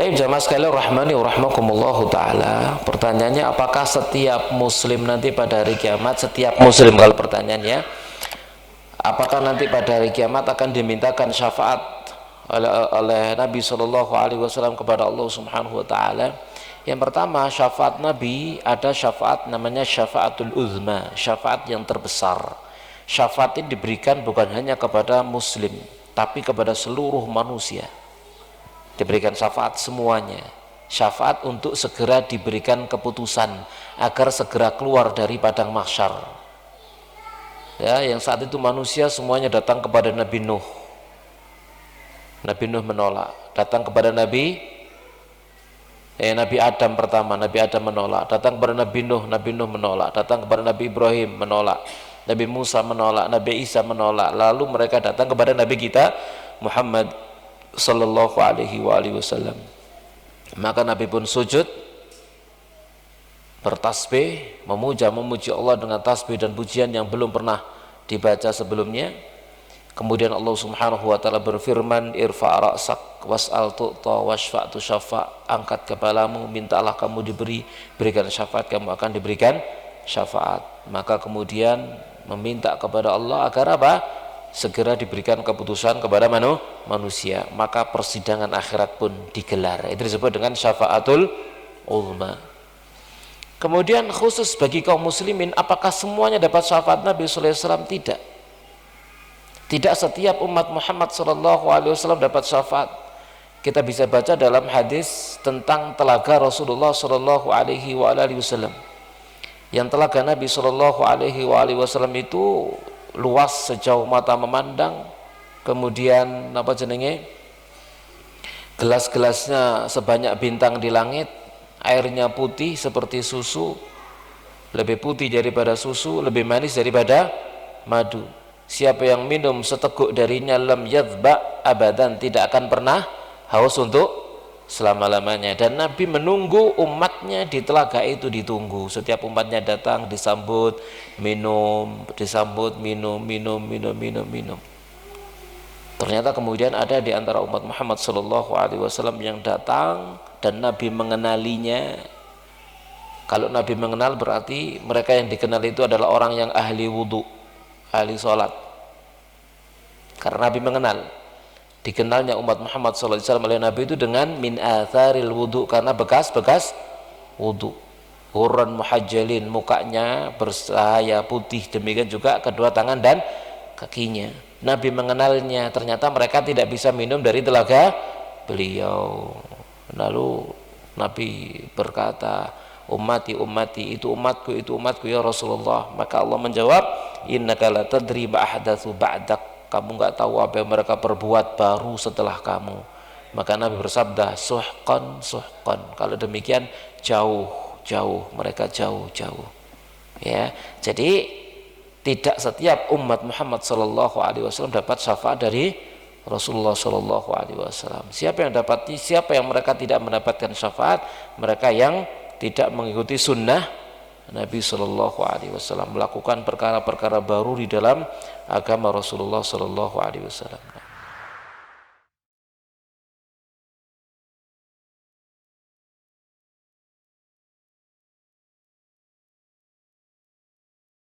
Baik jamaah sekalian rahmani wa rahmakumullahu ta'ala. Pertanyaannya, apakah setiap muslim nanti pada hari kiamat, setiap muslim kalau pertanyaannya, apakah nanti pada hari kiamat akan dimintakan syafaat oleh Nabi SAW kepada Allah Subhanahu wa ta'ala? Yang pertama, syafaat Nabi ada syafaat namanya syafaatul uzma, syafaat yang terbesar. Syafaat ini diberikan bukan hanya kepada muslim, tapi kepada seluruh manusia. Diberikan syafaat semuanya, syafaat untuk segera diberikan keputusan agar segera keluar dari padang mahsyar. Ya, yang saat itu manusia semuanya datang kepada Nabi Nuh. Nabi Nuh menolak. Datang kepada Nabi Adam pertama, Nabi Adam menolak. Datang kepada Nabi Nuh menolak. Datang kepada Nabi Ibrahim menolak. Nabi Musa menolak, Nabi Isa menolak. Lalu mereka datang kepada Nabi kita Muhammad sallallahu alaihi wasallam. Maka Nabi pun sujud, bertasbih, memuji Allah dengan tasbih dan pujian yang belum pernah dibaca sebelumnya. Kemudian Allah Subhanahu wa taala berfirman, irfa' ra'sak was'al tu'ta washfa' tu syafa', angkat kepalamu, mintalah kamu diberi, berikan syafaat kamu akan diberikan syafaat. Maka kemudian meminta kepada Allah agar apa? Segera diberikan keputusan kepada manusia. Maka persidangan akhirat pun digelar. Itu disebut dengan syafaatul uzma. Kemudian khusus bagi kaum muslimin, apakah semuanya dapat syafaat Nabi sallallahu alaihi wasallam? Tidak. Tidak setiap umat Muhammad sallallahu alaihi wasallam dapat syafaat. Kita bisa baca dalam hadis tentang telaga Rasulullah sallallahu alaihi wasallam. Yang telaga Nabi sallallahu alaihi wasallam itu luas sejauh mata memandang, kemudian gelas-gelasnya sebanyak bintang di langit, airnya putih seperti susu, lebih putih daripada susu, lebih manis daripada madu. Siapa yang minum seteguk darinya lam yadhba abadan, tidak akan pernah haus untuk selama-lamanya. Dan Nabi menunggu umatnya di telaga itu, ditunggu. Setiap umatnya datang disambut, minum, disambut, minum. Ternyata kemudian ada di antara umat Muhammad sallallahu alaihi wasallam yang datang dan Nabi mengenalinya. Kalau Nabi mengenal berarti mereka yang dikenal itu adalah orang yang ahli wudu, ahli sholat. Karena Nabi mengenal. Dikenalnya umat Muhammad SAW oleh Nabi itu dengan min atharil wudu, karena bekas-bekas wudu. Hurran muhajjalin, mukanya bersahaya putih, demikian juga kedua tangan dan kakinya. Nabi mengenalnya. Ternyata mereka tidak bisa minum dari telaga beliau. Lalu Nabi berkata, ummati itu umatku ya Rasulullah. Maka Allah menjawab, innaka la tadri ma ahdatsu ba'dak, kamu nggak tahu apa yang mereka perbuat baru setelah kamu. Maka Nabi bersabda, suhqan, kalau demikian jauh mereka jauh. Ya, jadi tidak setiap umat Muhammad sallallahu alaihi wasallam dapat syafaat dari Rasulullah sallallahu alaihi wasallam. Siapa yang mereka tidak mendapatkan syafaat? Mereka yang tidak mengikuti sunnah Nabi sallallahu alaihi wasallam, melakukan perkara-perkara baru di dalam agama Rasulullah sallallahu alaihi wasallam.